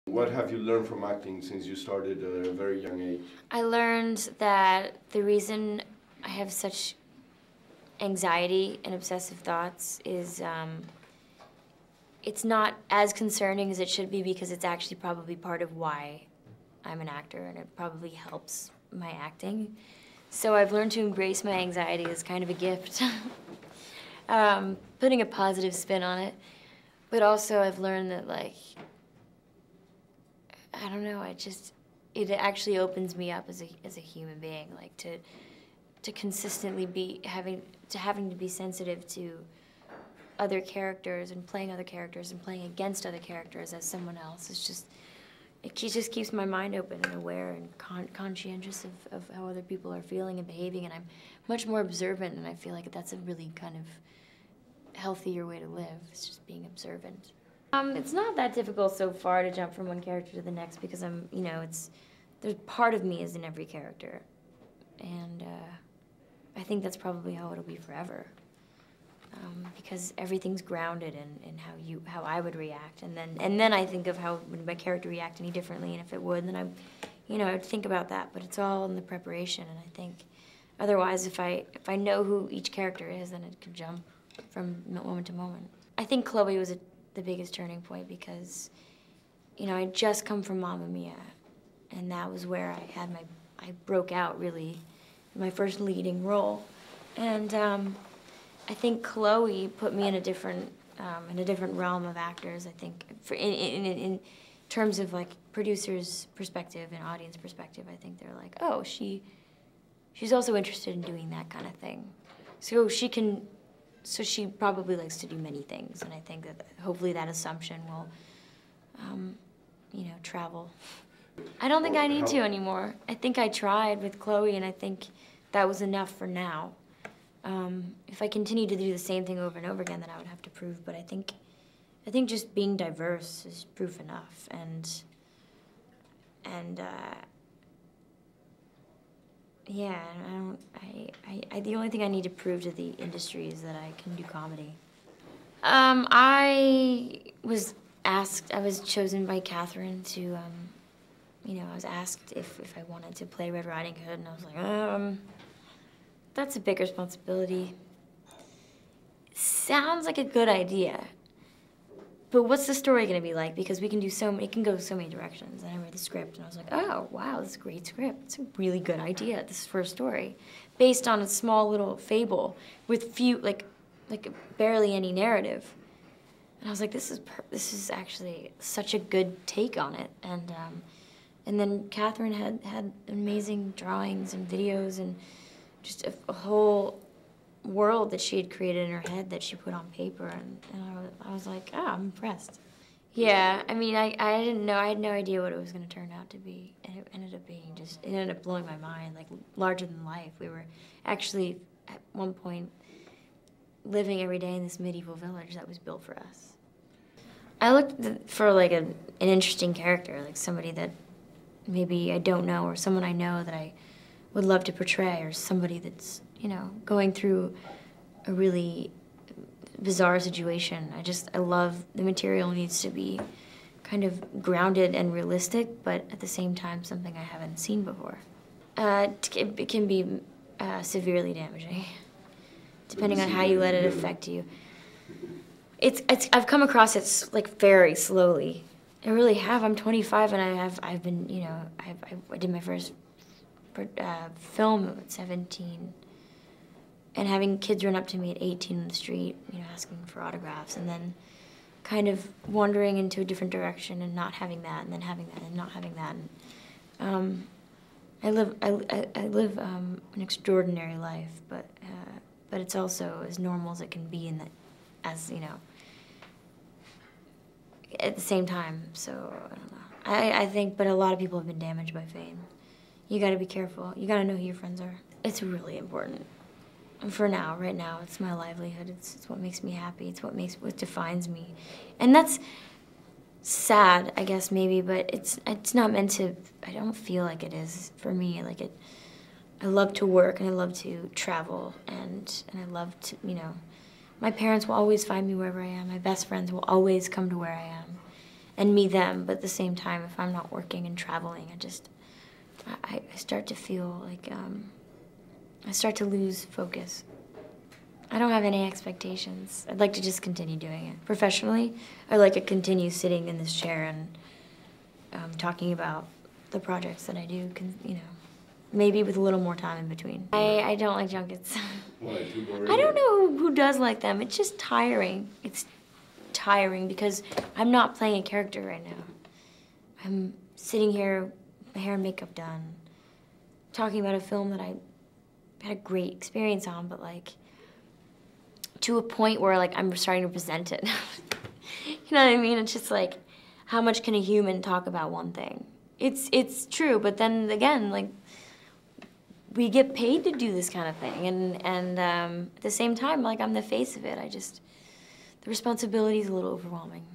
What have you learned from acting since you started at a very young age? I learned that the reason I have such anxiety and obsessive thoughts is it's not as concerning as it should be, because it's actually probably part of why I'm an actor, and it probably helps my acting. So I've learned to embrace my anxiety as kind of a gift, putting a positive spin on it. But also I've learned that, like, I don't know, it actually opens me up as a human being, like to consistently be having to be sensitive to other characters and playing other characters and playing against other characters as someone else. It just keeps my mind open and aware and conscientious of how other people are feeling and behaving, and I'm much more observant, and I feel like that's a really kind of healthier way to live. It's just being observant. It's not that difficult so far to jump from one character to the next, because there's part of me is in every character, and I think that's probably how it'll be forever, because everything's grounded in how I would react, and then I think of how would my character react any differently, and if it would, then I'd think about that. But it's all in the preparation, and I think otherwise, if I know who each character is, then it could jump from moment to moment. I think Chloe was the biggest turning point, because I just come from Mamma Mia, and that was where I broke out really, my first leading role, and I think Chloe put me in a different realm of actors. I think in terms of like producers' perspective and audience perspective, I think they're like, oh, she's also interested in doing that kind of thing, so she probably likes to do many things, and I think that hopefully that assumption will, travel. I don't think I need to anymore. I think I tried with Chloe, and I think that was enough for now. If I continued to do the same thing over and over again, then I would have to prove. But I think just being diverse is proof enough, yeah, the only thing I need to prove to the industry is that I can do comedy. I was chosen by Catherine to, I was asked if I wanted to play Red Riding Hood, and I was like, that's a big responsibility. Sounds like a good idea, but what's the story gonna be like? Because it can go so many directions. And I read the script, and I was like, oh, wow, this is a great script. It's a really good idea, this is for a story, based on a small little fable with like barely any narrative. And I was like, this is actually such a good take on it. And then Catherine had amazing drawings and videos and just a whole world that she had created in her head that she put on paper, and I was like, oh, I'm impressed. Yeah, I mean, I didn't know, I had no idea what it was going to turn out to be, and it ended up blowing my mind, like larger than life. We were actually at one point living every day in this medieval village that was built for us. I looked for like an interesting character, like somebody that maybe I don't know, or someone I know that I would love to portray, or somebody that's, going through a really bizarre situation. I love the material needs to be kind of grounded and realistic, but at the same time, something I haven't seen before. It can be severely damaging, depending on how you let it affect you. I've come across it like very slowly. I really have. I'm 25, and I've been, I did my first film at 17, and having kids run up to me at 18 on the street, asking for autographs, and then kind of wandering into a different direction and not having that, and then having that, and not having that. And, I live an extraordinary life, but it's also as normal as it can be, and at the same time. So I don't know. I think, but a lot of people have been damaged by fame. You got to be careful. You got to know who your friends are. It's really important. And for now, right now, it's my livelihood. It's what makes me happy. It's what defines me. And that's sad, I guess, maybe, but it's not meant to, I don't feel like it is for me. I love to work, and I love to travel, and I love to, my parents will always find me wherever I am. My best friends will always come to where I am. and me them, but at the same time, if I'm not working and traveling, I start to feel like, I start to lose focus. I don't have any expectations. I'd like to just continue doing it. Professionally, I'd like to continue sitting in this chair and talking about the projects that I do, you know, maybe with a little more time in between. I don't like junkets. Why, too boring? I don't know who does like them. It's just tiring. It's tiring because I'm not playing a character right now. I'm sitting here, my hair and makeup done, talking about a film that I had a great experience on, but like to a point where like I'm starting to resent it. You know what I mean? It's just like, how much can a human talk about one thing? It's true, but then again, like, we get paid to do this kind of thing, and at the same time, like, I'm the face of it. The responsibility is a little overwhelming.